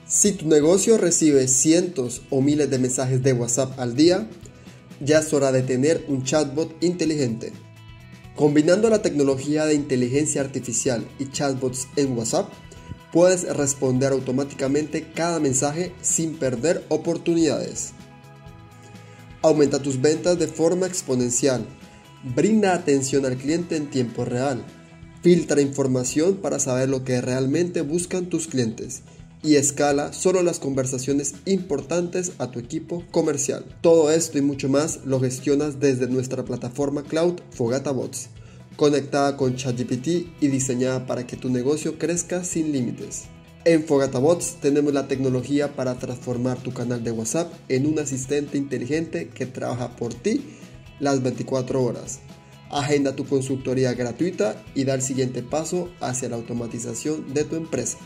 Si tu negocio recibe cientos o miles de mensajes de WhatsApp al día, ya es hora de tener un chatbot inteligente. Combinando la tecnología de inteligencia artificial y chatbots en WhatsApp, puedes responder automáticamente cada mensaje sin perder oportunidades. Aumenta tus ventas de forma exponencial. Brinda atención al cliente en tiempo real. Filtra información para saber lo que realmente buscan tus clientes. Y escala solo las conversaciones importantes a tu equipo comercial. Todo esto y mucho más lo gestionas desde nuestra plataforma cloud Fogata Bots, conectada con ChatGPT y diseñada para que tu negocio crezca sin límites. En Fogata Bots tenemos la tecnología para transformar tu canal de WhatsApp en un asistente inteligente que trabaja por ti las 24 horas. Agenda tu consultoría gratuita y da el siguiente paso hacia la automatización de tu empresa.